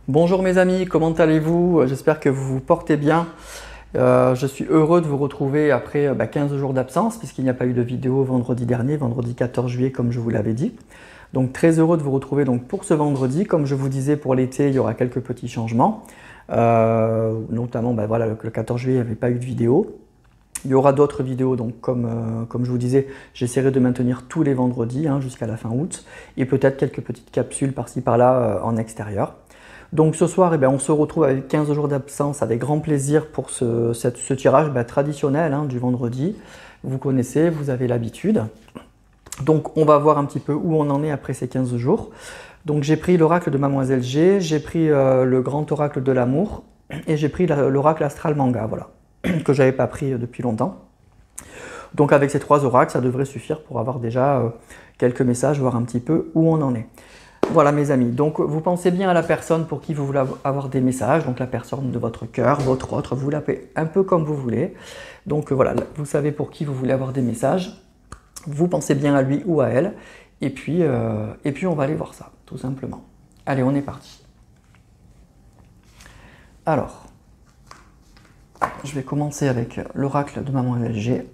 Bonjour mes amis, comment allez-vous? J'espère que vous vous portez bien. Je suis heureux de vous retrouver après 15 jours d'absence puisqu'il n'y a pas eu de vidéo vendredi dernier, vendredi 14 juillet comme je vous l'avais dit. Donc très heureux de vous retrouver donc, pour ce vendredi. Comme je vous disais pour l'été, il y aura quelques petits changements. Notamment voilà, le 14 juillet, il n'y avait pas eu de vidéo. Il y aura d'autres vidéos, donc comme je vous disais, j'essaierai de maintenir tous les vendredis jusqu'à la fin août et peut-être quelques petites capsules par-ci par-là en extérieur. Donc ce soir, on se retrouve avec 15 jours d'absence avec grand plaisir pour ce tirage traditionnel du vendredi. Vous connaissez, vous avez l'habitude. Donc on va voir un petit peu où on en est après ces 15 jours. Donc j'ai pris l'oracle de Mademoiselle G, j'ai pris le grand oracle de l'amour et j'ai pris l'oracle astral manga, voilà, que j'avais pas pris depuis longtemps. Donc avec ces trois oracles, ça devrait suffire pour avoir déjà quelques messages, voir un petit peu où on en est. Voilà mes amis, donc vous pensez bien à la personne pour qui vous voulez avoir des messages, donc la personne de votre cœur, votre autre, vous l'appelez un peu comme vous voulez. Donc voilà, vous savez pour qui vous voulez avoir des messages, vous pensez bien à lui ou à elle, et puis on va aller voir ça, tout simplement. Allez, on est parti. Alors, je vais commencer avec l'oracle de Mademoiselle G.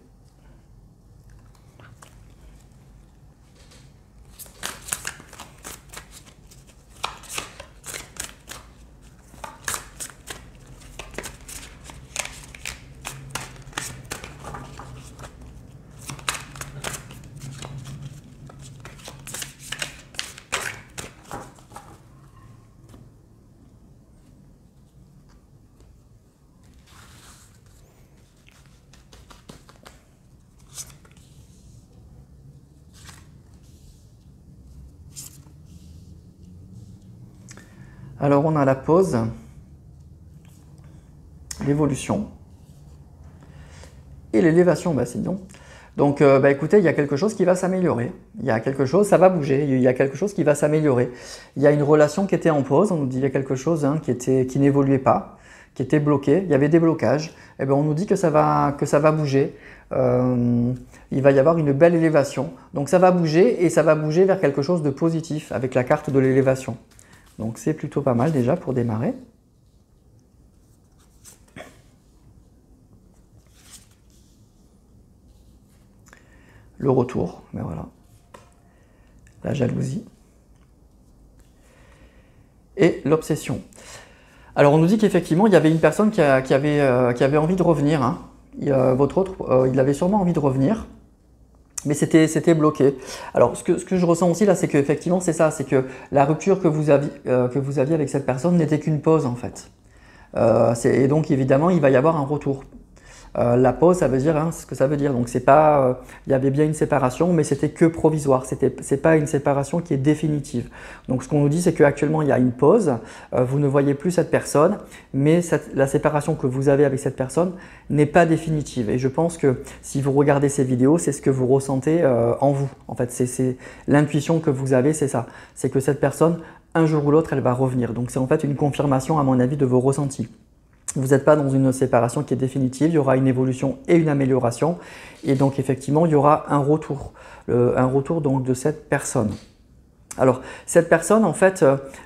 Alors on a la pause, l'évolution et l'élévation, sinon. Donc écoutez, il y a quelque chose qui va s'améliorer, il y a quelque chose, ça va bouger, il y a quelque chose qui va s'améliorer. Il y a une relation qui était en pause, on nous dit qu'il y a quelque chose qui n'évoluait pas, qui était bloqué, il y avait des blocages, et on nous dit que ça va bouger, il va y avoir une belle élévation. Donc ça va bouger et ça va bouger vers quelque chose de positif avec la carte de l'élévation. Donc c'est plutôt pas mal déjà pour démarrer. Le retour, voilà. La jalousie. Et l'obsession. Alors on nous dit qu'effectivement il y avait une personne qui avait envie de revenir. Votre autre, il avait sûrement envie de revenir. Mais c'était bloqué. Alors ce que je ressens aussi là, c'est qu'effectivement c'est ça, c'est que la rupture que vous aviez avec cette personne n'était qu'une pause en fait. Et donc évidemment il va y avoir un retour. La pause, ça veut dire ce que ça veut dire. Donc c'est pas, il y avait bien une séparation, mais c'était que provisoire. C'est pas une séparation qui est définitive. Donc ce qu'on nous dit, c'est qu'actuellement il y a une pause. Vous ne voyez plus cette personne, mais la séparation que vous avez avec cette personne n'est pas définitive. Et je pense que si vous regardez ces vidéos, c'est ce que vous ressentez en vous. En fait, c'est l'intuition que vous avez, c'est ça. C'est que cette personne, un jour ou l'autre, elle va revenir. Donc c'est en fait une confirmation, à mon avis, de vos ressentis. Vous n'êtes pas dans une séparation qui est définitive, il y aura une évolution et une amélioration. Et donc effectivement, il y aura un retour donc, de cette personne. Alors, cette personne, en fait,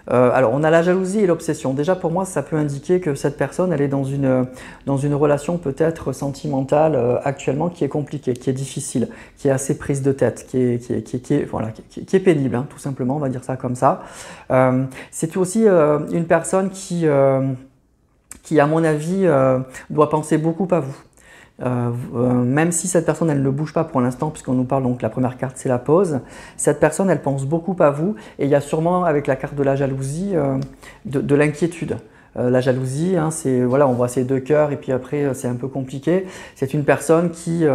alors on a la jalousie et l'obsession. Déjà, pour moi, ça peut indiquer que cette personne, elle est dans une relation peut-être sentimentale actuellement qui est compliquée, qui est difficile, qui est assez prise de tête, qui est pénible, tout simplement, on va dire ça comme ça. C'est aussi une personne qui à mon avis, doit penser beaucoup à vous. Même si cette personne, elle ne bouge pas pour l'instant, puisqu'on nous parle donc la première carte, c'est la pause, cette personne, elle pense beaucoup à vous, et il y a sûrement, avec la carte de la jalousie, de l'inquiétude. La jalousie, c'est, voilà, on voit ces deux cœurs, et puis après, c'est un peu compliqué. C'est une personne qui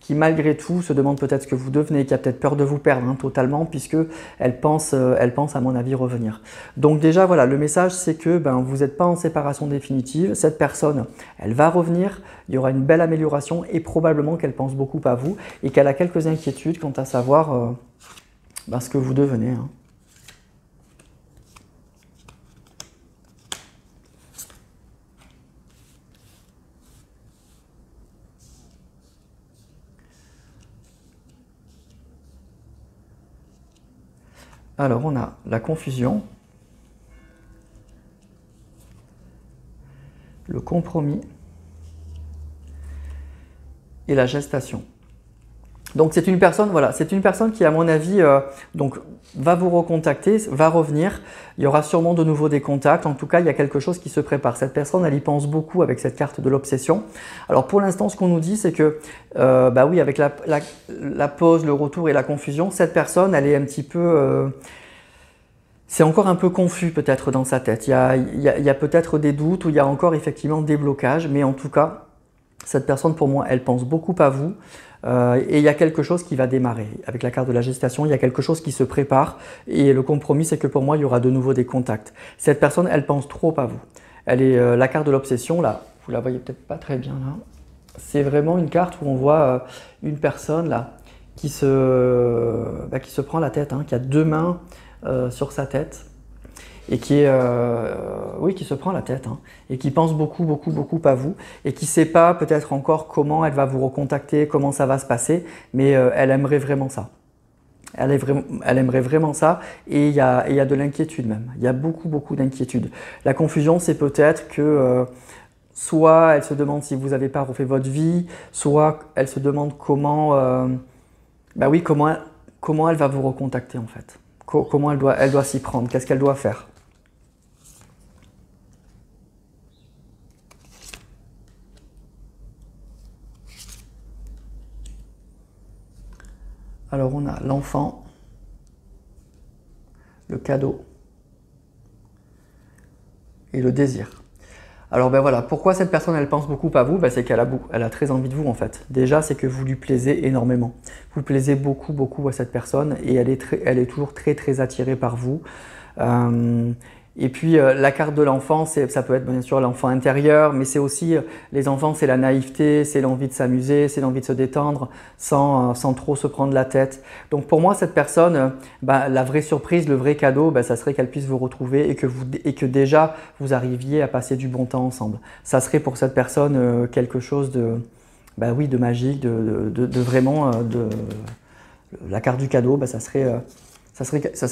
malgré tout se demande peut-être ce que vous devenez, qui a peut-être peur de vous perdre totalement, puisque elle pense à mon avis revenir. Donc déjà voilà, le message c'est que vous n'êtes pas en séparation définitive, cette personne elle va revenir, il y aura une belle amélioration et probablement qu'elle pense beaucoup à vous et qu'elle a quelques inquiétudes quant à savoir ce que vous devenez. Alors on a la confusion, le compromis et la gestation. Donc c'est une personne, voilà, c'est une personne qui, à mon avis, donc, va vous recontacter, va revenir. Il y aura sûrement de nouveau des contacts. En tout cas, il y a quelque chose qui se prépare. Cette personne, elle y pense beaucoup avec cette carte de l'obsession. Alors pour l'instant, ce qu'on nous dit, c'est que, bah oui, avec la pause, le retour et la confusion, cette personne, elle est un petit peu... c'est encore un peu confus peut-être dans sa tête. Il y a peut-être des doutes ou il y a encore effectivement des blocages. Mais en tout cas, cette personne, pour moi, elle pense beaucoup à vous. Et il y a quelque chose qui va démarrer. Avec la carte de la gestation, il y a quelque chose qui se prépare. Et le compromis, c'est que pour moi, il y aura de nouveau des contacts. Cette personne, elle pense trop à vous. Elle est la carte de l'obsession, là. Vous la voyez peut-être pas très bien, là. C'est vraiment une carte où on voit une personne, là, qui se prend la tête, hein, qui a deux mains sur sa tête. Et qui est, oui, qui se prend la tête, hein, et qui pense beaucoup, beaucoup, beaucoup à vous, et qui ne sait pas peut-être encore comment elle va vous recontacter, comment ça va se passer, mais elle aimerait vraiment ça. Elle aimerait vraiment ça, et il y a de l'inquiétude même. Il y a beaucoup, beaucoup d'inquiétude. La confusion, c'est peut-être que soit elle se demande si vous n'avez pas refait votre vie, soit elle se demande comment, bah oui, comment elle va vous recontacter en fait. Comment elle doit s'y prendre, qu'est-ce qu'elle doit faire. Alors on a l'enfant, le cadeau et le désir. Alors ben voilà, pourquoi cette personne elle pense beaucoup à vous? Ben c'est qu'elle a très envie de vous en fait. Déjà c'est que vous lui plaisez énormément. Vous plaisez beaucoup beaucoup à cette personne et elle est toujours très très attirée par vous. Et puis la carte de l'enfant, ça peut être bien sûr l'enfant intérieur, mais c'est aussi les enfants, c'est la naïveté, c'est l'envie de s'amuser, c'est l'envie de se détendre sans trop se prendre la tête. Donc pour moi, cette personne, la vraie surprise, le vrai cadeau, ça serait qu'elle puisse vous retrouver et que déjà vous arriviez à passer du bon temps ensemble. Ça serait pour cette personne quelque chose de, oui, de magique, de vraiment, la carte du cadeau, ça serait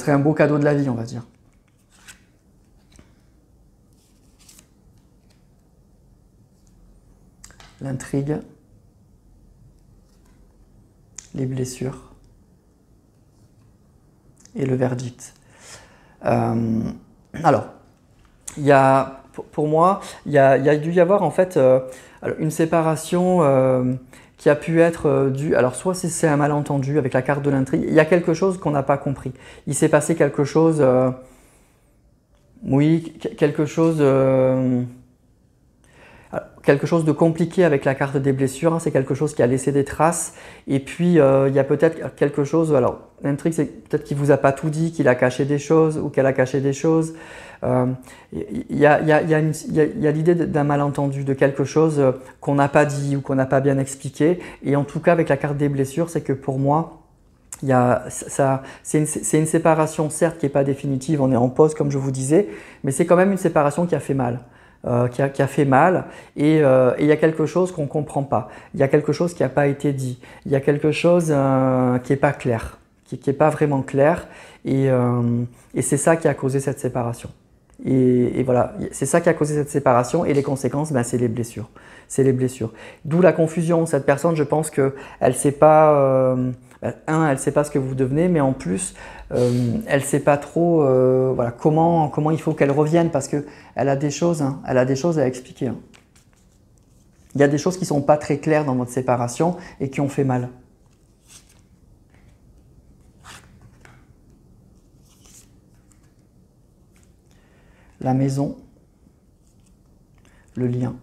un beau cadeau de la vie, on va dire. L'intrigue, les blessures et le verdict. Alors, pour moi, il y a dû y avoir en fait une séparation qui a pu être due. Alors, soit c'est un malentendu avec la carte de l'intrigue, il y a quelque chose qu'on n'a pas compris. Il s'est passé quelque chose, oui, quelque chose de compliqué avec la carte des blessures, hein, c'est quelque chose qui a laissé des traces. Et puis, il y a peut-être quelque chose, alors l'intrigue c'est peut-être qu'il ne vous a pas tout dit, qu'il a caché des choses ou qu'elle a caché des choses. Il y a l'idée d'un malentendu, de quelque chose qu'on n'a pas dit ou qu'on n'a pas bien expliqué. Et en tout cas, avec la carte des blessures, c'est que pour moi, c'est une séparation certes qui n'est pas définitive, on est en pause comme je vous disais, mais c'est quand même une séparation qui a fait mal. Qui a fait mal et il y a quelque chose qu'on ne comprend pas, il y a quelque chose qui n'a pas été dit, il y a quelque chose qui n'est pas clair, qui n'est pas vraiment clair et c'est ça qui a causé cette séparation. Et voilà, c'est ça qui a causé cette séparation et les conséquences, c'est les blessures. C'est les blessures. D'où la confusion. Cette personne, je pense qu'elle ne sait pas, elle ne sait pas ce que vous devenez, mais en plus, elle ne sait pas trop voilà, comment il faut qu'elle revienne parce qu'elle a des choses, hein, elle a des choses à expliquer. Hein. Il y a des choses qui ne sont pas très claires dans votre séparation et qui ont fait mal. La maison, le lien.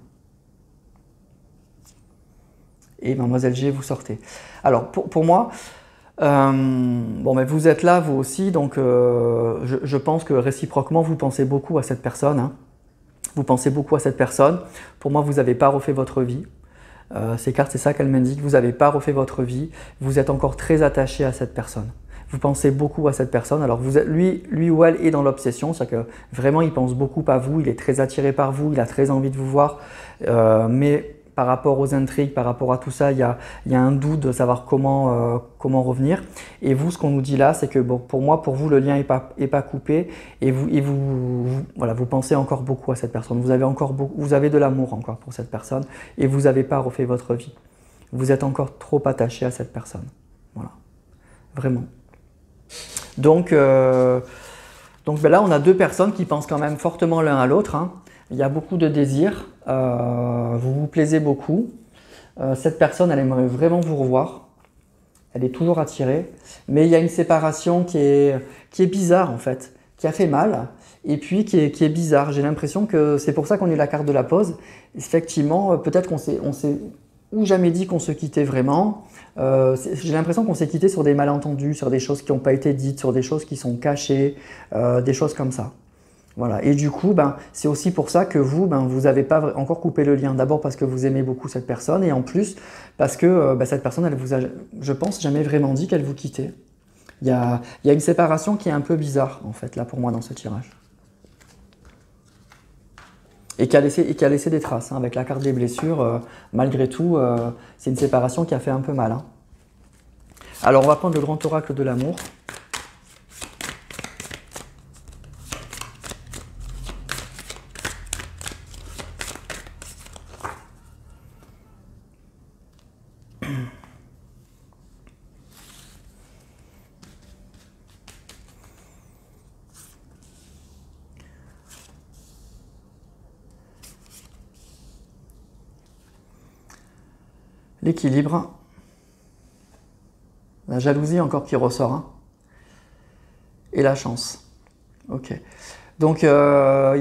Et Mademoiselle G, vous sortez. Alors, pour moi, mais vous êtes là, vous aussi, donc je pense que réciproquement, vous pensez beaucoup à cette personne. Hein. Vous pensez beaucoup à cette personne. Pour moi, vous n'avez pas refait votre vie. Ces cartes, c'est ça qu'elles m'indiquent. Vous n'avez pas refait votre vie. Vous êtes encore très attaché à cette personne. Vous pensez beaucoup à cette personne. Alors, lui ou elle est dans l'obsession. C'est-à-dire que vraiment, il pense beaucoup à vous. Il est très attiré par vous. Il a très envie de vous voir. Mais par rapport aux intrigues, par rapport à tout ça, il y a un doute de savoir comment revenir. Et vous, ce qu'on nous dit là, c'est que bon, pour vous, le lien est pas coupé et voilà, vous pensez encore beaucoup à cette personne. Vous avez de l'amour encore pour cette personne et vous n'avez pas refait votre vie. Vous êtes encore trop attaché à cette personne. Voilà, vraiment. Donc ben là, on a deux personnes qui pensent quand même fortement l'un à l'autre, hein. Il y a beaucoup de désirs, vous vous plaisez beaucoup. Cette personne, elle aimerait vraiment vous revoir. Elle est toujours attirée. Mais il y a une séparation qui est bizarre en fait, qui a fait mal et puis qui est bizarre. J'ai l'impression que c'est pour ça qu'on a eu la carte de la pause. Effectivement, peut-être qu'on s'est ou jamais dit qu'on se quittait vraiment. J'ai l'impression qu'on s'est quitté sur des malentendus, sur des choses qui n'ont pas été dites, sur des choses qui sont cachées, des choses comme ça. Voilà. Et du coup, c'est aussi pour ça que vous n'avez pas encore coupé le lien. D'abord parce que vous aimez beaucoup cette personne et en plus parce que cette personne, elle vous a, je pense, jamais vraiment dit qu'elle vous quittait. Il y a une séparation qui est un peu bizarre, en fait, là pour moi, dans ce tirage. Et qui a laissé des traces, hein, avec la carte des blessures. Malgré tout, c'est une séparation qui a fait un peu mal, hein. Alors, on va prendre le grand oracle de l'amour. L'équilibre, la jalousie encore qui ressort, hein, et la chance. Ok. Donc il y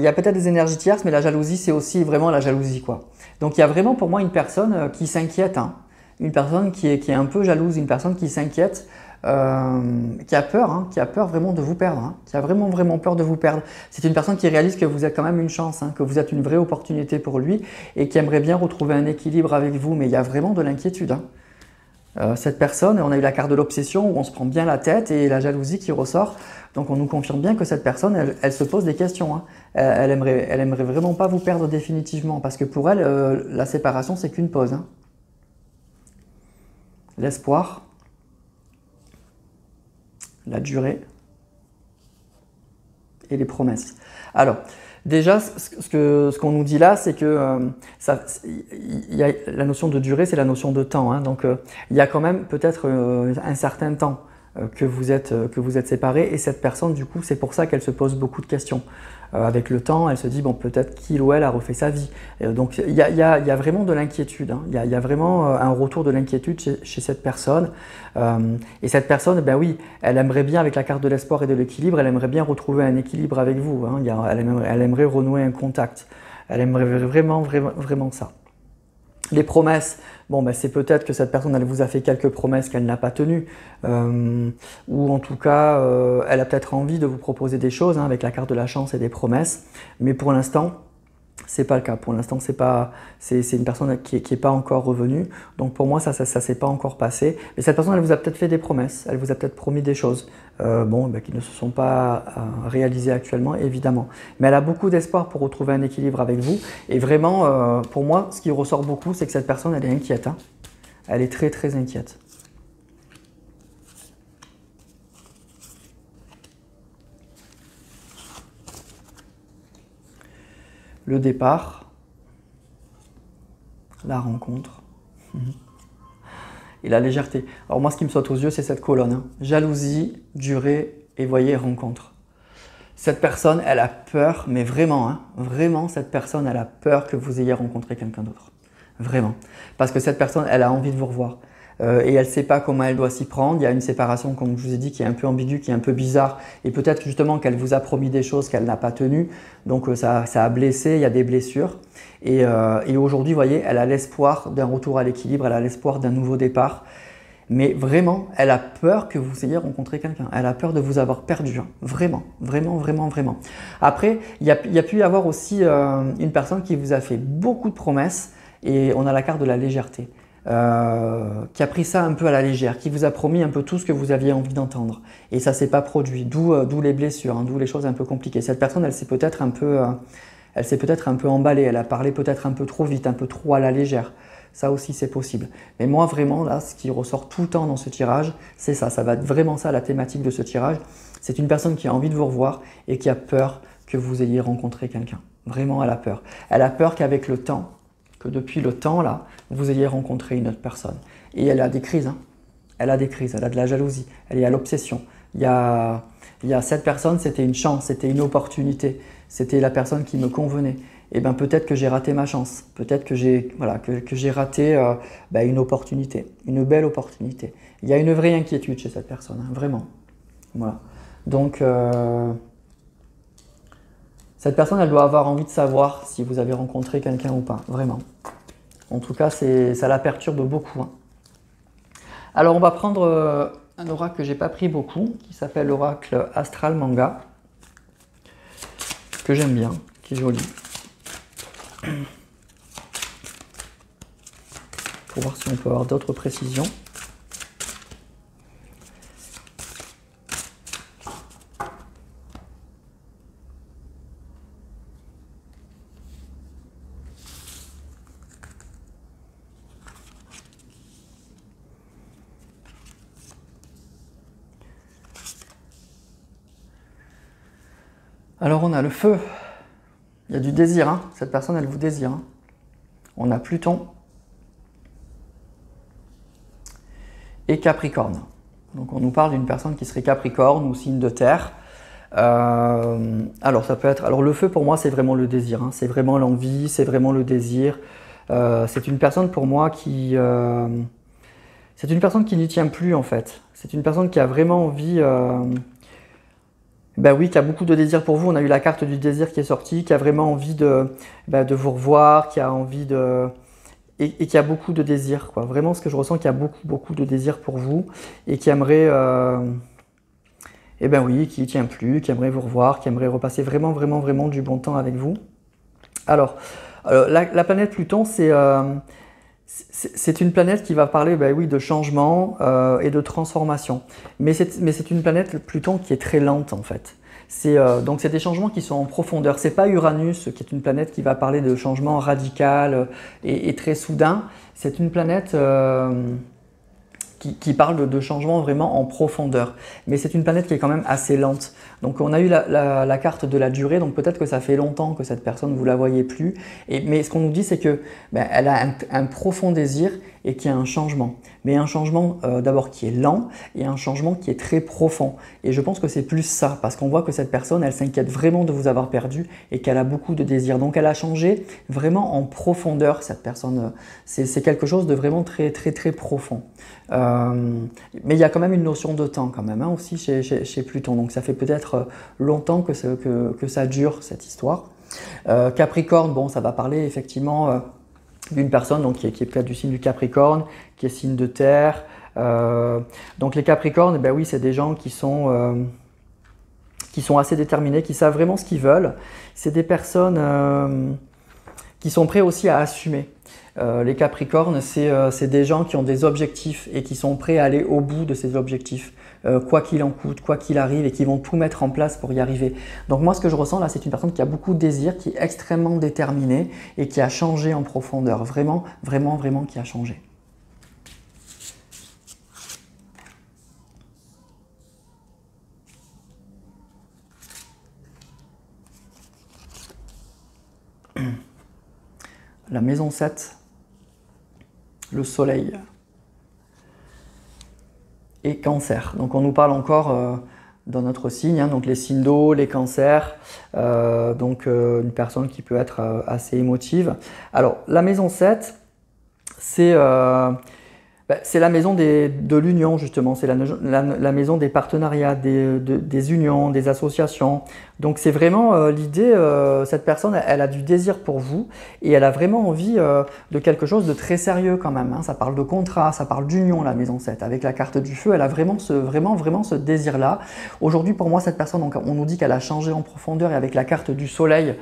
a peut-être des énergies tierces, mais la jalousie, c'est aussi vraiment la jalousie, quoi. Donc il y a vraiment pour moi une personne qui s'inquiète, hein, une personne qui est un peu jalouse, une personne qui s'inquiète, qui a peur, hein, qui a peur vraiment de vous perdre, hein, qui a vraiment peur de vous perdre. C'est une personne qui réalise que vous êtes quand même une chance, hein, que vous êtes une vraie opportunité pour lui et qui aimerait bien retrouver un équilibre avec vous, mais il y a vraiment de l'inquiétude, hein. Cette personne, on a eu la carte de l'obsession où on se prend bien la tête et la jalousie qui ressort, donc on nous confirme bien que cette personne, elle se pose des questions, hein. Elle aimerait vraiment pas vous perdre définitivement parce que pour elle, la séparation c'est qu'une pause, hein. L'espoir, la durée et les promesses. Alors, déjà, ce qu'on nous dit là, c'est que la notion de durée, c'est la notion de temps, hein. Donc, il y a quand même peut-être un certain temps que vous êtes séparés et cette personne, du coup, c'est pour ça qu'elle se pose beaucoup de questions. Avec le temps, elle se dit, bon, peut-être qu'il ou elle a refait sa vie. Donc, il y a vraiment de l'inquiétude, hein. Il y a vraiment un retour de l'inquiétude chez cette personne. Et cette personne, ben oui, elle aimerait bien, avec la carte de l'espoir et de l'équilibre, elle aimerait bien retrouver un équilibre avec vous, hein. Elle aimerait renouer un contact. Elle aimerait vraiment ça. Les promesses, bon, c'est peut-être que cette personne, elle vous a fait quelques promesses qu'elle n'a pas tenues, ou en tout cas, elle a peut-être envie de vous proposer des choses, hein, avec la carte de la chance et des promesses, mais pour l'instant, c'est pas le cas. Pour l'instant, c'est une personne qui est pas encore revenue, donc pour moi, ça s'est pas encore passé. Mais cette personne, elle vous a peut-être fait des promesses, elle vous a peut-être promis des choses, qui ne se sont pas réalisées actuellement, évidemment. Mais elle a beaucoup d'espoir pour retrouver un équilibre avec vous, et vraiment, pour moi, ce qui ressort beaucoup, c'est que cette personne, elle est inquiète, hein. Elle est très inquiète. Le départ, la rencontre et la légèreté. Alors moi, ce qui me saute aux yeux, c'est cette colonne, hein. Jalousie, durée et voyez, rencontre. Cette personne, elle a peur, mais vraiment, hein, vraiment, cette personne, elle a peur que vous ayez rencontré quelqu'un d'autre. Vraiment. Parce que cette personne, elle a envie de vous revoir. Et elle ne sait pas comment elle doit s'y prendre. Il y a une séparation, comme je vous ai dit, qui est un peu ambiguë, qui est un peu bizarre. Et peut-être justement qu'elle vous a promis des choses qu'elle n'a pas tenues. Donc ça a blessé, il y a des blessures. Et aujourd'hui, vous voyez, elle a l'espoir d'un retour à l'équilibre, elle a l'espoir d'un nouveau départ. Mais vraiment, elle a peur que vous ayez rencontré quelqu'un. Elle a peur de vous avoir perdu, hein. Vraiment. Après, il y a pu y avoir aussi une personne qui vous a fait beaucoup de promesses. Et on a la carte de la légèreté. Qui a pris ça un peu à la légère, qui vous a promis un peu tout ce que vous aviez envie d'entendre. Et ça ne s'est pas produit, d'où les blessures, hein, d'où les choses un peu compliquées. Cette personne, elle s'est peut-être un peu Elle s'est peut-être un peu emballée, elle a parlé peut-être un peu trop vite, un peu trop à la légère. Ça aussi, c'est possible. Mais moi, vraiment, là, ce qui ressort tout le temps dans ce tirage, c'est ça. Ça va être vraiment ça, la thématique de ce tirage. C'est une personne qui a envie de vous revoir et qui a peur que vous ayez rencontré quelqu'un. Vraiment, elle a peur. Elle a peur qu'avec le temps, que depuis le temps, là, vous ayez rencontré une autre personne. Et elle a des crises, hein. Elle a des crises, elle a de la jalousie, elle est à l'obsession. Il y a cette personne, c'était une chance, c'était une opportunité, c'était la personne qui me convenait. Et bien peut-être que j'ai raté ma chance, peut-être que j'ai raté une opportunité, une belle opportunité. Il y a une vraie inquiétude chez cette personne, hein, vraiment. Voilà. Donc, cette personne, elle doit avoir envie de savoir si vous avez rencontré quelqu'un ou pas, vraiment. En tout cas, ça la perturbe beaucoup, hein. Alors, on va prendre un oracle que j'ai pas pris beaucoup, qui s'appelle l'oracle Astral Manga, que j'aime bien, qui est joli. Pour voir si on peut avoir d'autres précisions. Alors on a le feu, il y a du désir, hein. Cette personne elle vous désire, hein. On a Pluton et Capricorne. Donc on nous parle d'une personne qui serait Capricorne ou signe de terre. Alors ça peut être, alors le feu pour moi c'est vraiment le désir, hein. C'est vraiment l'envie, c'est vraiment le désir. C'est une personne pour moi qui... c'est une personne qui n'y tient plus en fait. C'est une personne qui a vraiment envie... Ben oui, qui a beaucoup de désir pour vous. On a eu la carte du désir qui est sortie, qui a vraiment envie de vous revoir, qui a envie de... Et qui a beaucoup de désir, quoi. Vraiment, ce que je ressens, qu'il y a beaucoup de désir pour vous et qui aimerait... ben oui, qui n'y tient plus, qui aimerait vous revoir, qui aimerait repasser vraiment du bon temps avec vous. Alors, la planète Pluton, c'est une planète qui va parler oui, de changement et de transformation. Mais c'est une planète, Pluton, qui est très lente en fait. Donc c'est des changements qui sont en profondeur. C'est pas Uranus qui est une planète qui va parler de changement radical et très soudain. C'est une planète qui parle de changements vraiment en profondeur. Mais c'est une planète qui est quand même assez lente. Donc on a eu la carte de la durée, donc peut-être que ça fait longtemps que cette personne, vous la voyez plus. Mais ce qu'on nous dit, c'est que elle a un profond désir et qu'il y a un changement. Mais un changement d'abord qui est lent et un changement qui est très profond. Et je pense que c'est plus ça, parce qu'on voit que cette personne, elle s'inquiète vraiment de vous avoir perdu et qu'elle a beaucoup de désir. Donc elle a changé vraiment en profondeur, cette personne. C'est quelque chose de vraiment très profond. Mais il y a quand même une notion de temps quand même, hein, aussi chez Pluton. Donc ça fait peut-être longtemps que ça dure, cette histoire. Capricorne, bon, ça va parler effectivement d'une personne donc, qui est peut-être du signe du Capricorne, qui est signe de terre. Donc les Capricornes, ben oui, c'est des gens qui sont assez déterminés, qui savent vraiment ce qu'ils veulent. C'est des personnes qui sont prêts aussi à assumer. Les Capricornes, c'est des gens qui ont des objectifs et qui sont prêts à aller au bout de ces objectifs, quoi qu'il en coûte, quoi qu'il arrive, et qui vont tout mettre en place pour y arriver. Donc moi, ce que je ressens là, c'est une personne qui a beaucoup de désir, qui est extrêmement déterminée et qui a changé en profondeur. Vraiment qui a changé. La maison 7, le soleil et cancer. Donc on nous parle encore dans notre signe, hein, donc les signes d'eau, les cancers, une personne qui peut être assez émotive. Alors la maison 7, c'est la maison de l'union justement, c'est la maison des partenariats, des unions, des associations. Donc c'est vraiment l'idée, cette personne elle a du désir pour vous et elle a vraiment envie de quelque chose de très sérieux quand même, hein. Ça parle de contrat, ça parle d'union la maison 7. Avec la carte du feu, elle a vraiment ce désir-là. Aujourd'hui pour moi cette personne, donc, on nous dit qu'elle a changé en profondeur et avec la carte du soleil,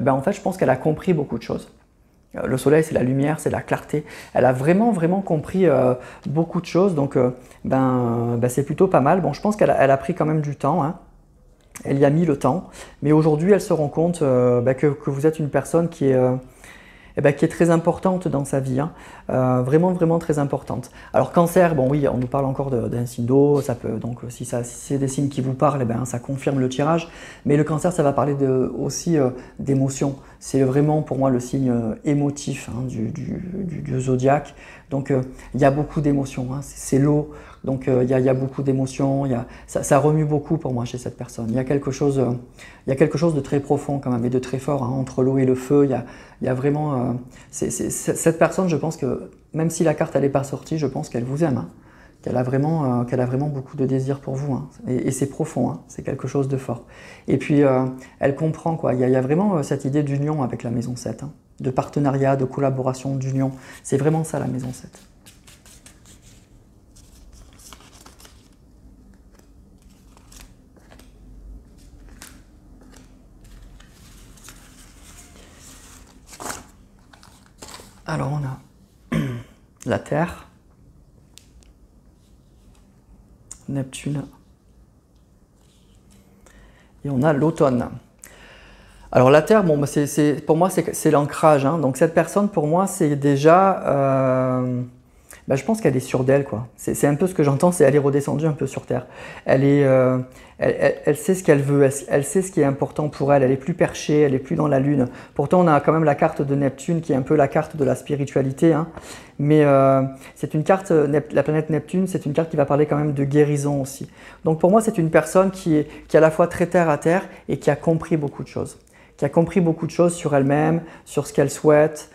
en fait je pense qu'elle a compris beaucoup de choses. Le soleil, c'est la lumière, c'est la clarté. Elle a vraiment compris beaucoup de choses, donc c'est plutôt pas mal. Bon, je pense qu'elle a pris quand même du temps, hein. Elle y a mis le temps, mais aujourd'hui, elle se rend compte que vous êtes une personne qui est très importante dans sa vie, hein. Vraiment, vraiment très importante. Alors cancer, bon oui, on nous parle encore d'un signe d'eau, ça peut, donc si c'est des signes qui vous parlent, ça confirme le tirage, mais le cancer, ça va parler aussi d'émotion. C'est vraiment pour moi le signe émotif, hein, du zodiaque, donc il y a beaucoup d'émotions, hein. C'est l'eau, donc il y a beaucoup d'émotions, ça remue beaucoup pour moi chez cette personne. Il y a quelque chose de très profond quand même et de très fort, hein, entre l'eau et le feu. Il y a vraiment cette personne, je pense que même si la carte n'est pas sortie, je pense qu'elle vous aime, hein, qu'elle a vraiment beaucoup de désir pour vous, hein, et c'est profond, hein, c'est quelque chose de fort. Et puis elle comprend quoi. Il y a vraiment cette idée d'union avec la maison 7, hein, de partenariat, de collaboration, d'union. C'est vraiment ça la maison 7. Alors on a la Terre, Neptune, et on a l'automne. Alors la Terre, bon, pour moi c'est l'ancrage, hein. Donc cette personne pour moi c'est déjà, je pense qu'elle est sûre d'elle, quoi. C'est un peu ce que j'entends, c'est elle est redescendue un peu sur Terre. Elle sait ce qu'elle veut, elle sait ce qui est important pour elle, elle est plus perchée, elle est plus dans la lune. Pourtant on a quand même la carte de Neptune qui est un peu la carte de la spiritualité, hein. Mais c'est une carte, la planète Neptune, c'est une carte qui va parler quand même de guérison aussi. Donc pour moi c'est une personne qui est à la fois très terre à terre et qui a compris beaucoup de choses. Qui a compris beaucoup de choses sur elle-même, sur ce qu'elle souhaite,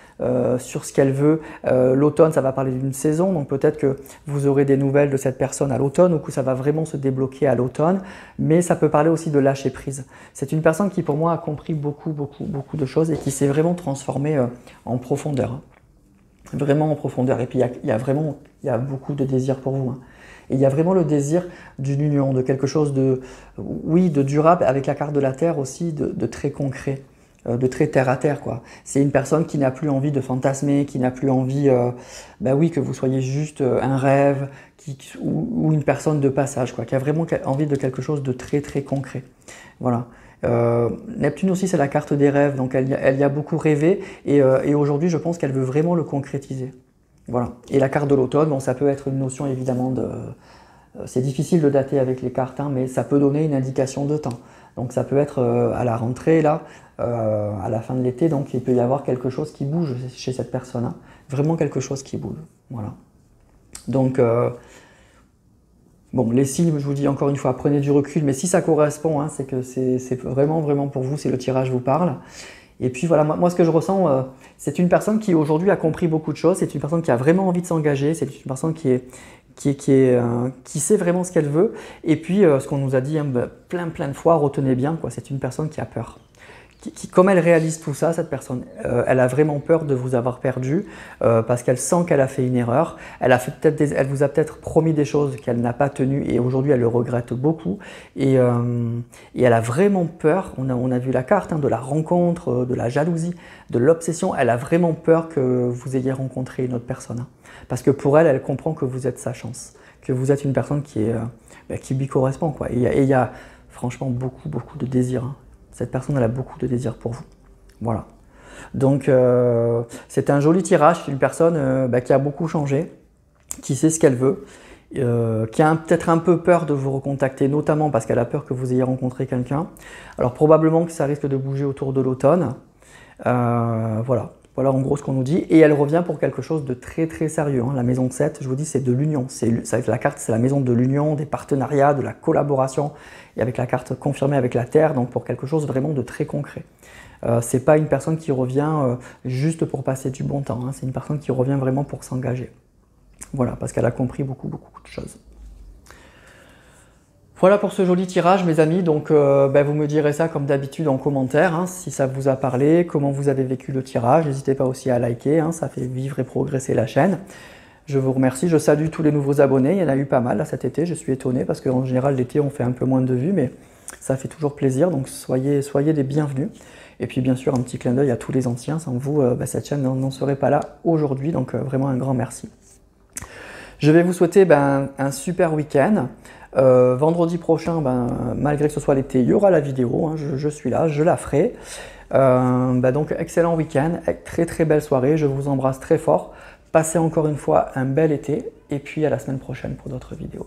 sur ce qu'elle veut. L'automne, ça va parler d'une saison, donc peut-être que vous aurez des nouvelles de cette personne à l'automne, ou que ça va vraiment se débloquer à l'automne, mais ça peut parler aussi de lâcher prise. C'est une personne qui pour moi a compris beaucoup de choses et qui s'est vraiment transformée en profondeur, hein. Vraiment en profondeur. Et puis il y a beaucoup de désir pour vous, hein. Et il y a vraiment le désir d'une union, de quelque chose de durable, avec la carte de la Terre aussi, de très concret, de très terre à terre, quoi. C'est une personne qui n'a plus envie de fantasmer, qui n'a plus envie que vous soyez juste un rêve, ou une personne de passage, quoi, qui a vraiment envie de quelque chose de très très concret. Voilà. Neptune aussi c'est la carte des rêves, donc elle y a beaucoup rêvé, et aujourd'hui je pense qu'elle veut vraiment le concrétiser. Voilà. Et la carte de l'automne, bon, ça peut être une notion évidemment c'est difficile de dater avec les cartes, hein, mais ça peut donner une indication de temps. Donc ça peut être à la rentrée, là, à la fin de l'été, donc il peut y avoir quelque chose qui bouge chez cette personne, hein. Vraiment quelque chose qui bouge. Voilà. Donc, bon, les signes, je vous dis encore une fois, prenez du recul, mais si ça correspond, hein, c'est que c'est vraiment pour vous, si le tirage vous parle. Et puis voilà, moi ce que je ressens, c'est une personne qui aujourd'hui a compris beaucoup de choses, c'est une personne qui a vraiment envie de s'engager, c'est une personne qui sait vraiment ce qu'elle veut. Et puis ce qu'on nous a dit, hein, plein de fois, retenez bien, quoi, c'est une personne qui a peur. Comme elle réalise tout ça, cette personne, elle a vraiment peur de vous avoir perdu, parce qu'elle sent qu'elle a fait une erreur. Elle vous a peut-être promis des choses qu'elle n'a pas tenues, et aujourd'hui elle le regrette beaucoup. Et elle a vraiment peur. On a vu la carte, hein, de la rencontre, de la jalousie, de l'obsession. Elle a vraiment peur que vous ayez rencontré une autre personne, hein. Parce que pour elle, elle comprend que vous êtes sa chance, que vous êtes une personne qui lui correspond, quoi. Et il y a franchement beaucoup de désir, hein. Cette personne, elle a beaucoup de désir pour vous. Voilà. Donc, c'est un joli tirage. C'est une personne qui a beaucoup changé, qui sait ce qu'elle veut, qui a peut-être un peu peur de vous recontacter, notamment parce qu'elle a peur que vous ayez rencontré quelqu'un. Alors, probablement que ça risque de bouger autour de l'automne. Voilà. Voilà en gros ce qu'on nous dit. Et elle revient pour quelque chose de très très sérieux, hein. La maison 7, je vous dis, c'est de l'union. La carte, c'est la maison de l'union, des partenariats, de la collaboration. Et avec la carte confirmée avec la Terre, donc pour quelque chose vraiment de très concret. C'est pas une personne qui revient juste pour passer du bon temps, hein. C'est une personne qui revient vraiment pour s'engager. Voilà, parce qu'elle a compris beaucoup de choses. Voilà pour ce joli tirage, mes amis. Donc vous me direz ça comme d'habitude en commentaire, hein, si ça vous a parlé, comment vous avez vécu le tirage. N'hésitez pas aussi à liker, hein, ça fait vivre et progresser la chaîne. Je vous remercie, je salue tous les nouveaux abonnés, il y en a eu pas mal là, cet été, je suis étonné parce qu'en général l'été on fait un peu moins de vues, mais ça fait toujours plaisir, donc soyez les bienvenus. Et puis bien sûr un petit clin d'œil à tous les anciens, sans vous cette chaîne n'en serait pas là aujourd'hui, donc vraiment un grand merci. Je vais vous souhaiter un super week-end. Vendredi prochain, malgré que ce soit l'été, il y aura la vidéo, hein, je suis là, je la ferai. Donc excellent week-end, très très belle soirée, je vous embrasse très fort. Passez encore une fois un bel été et puis à la semaine prochaine pour d'autres vidéos.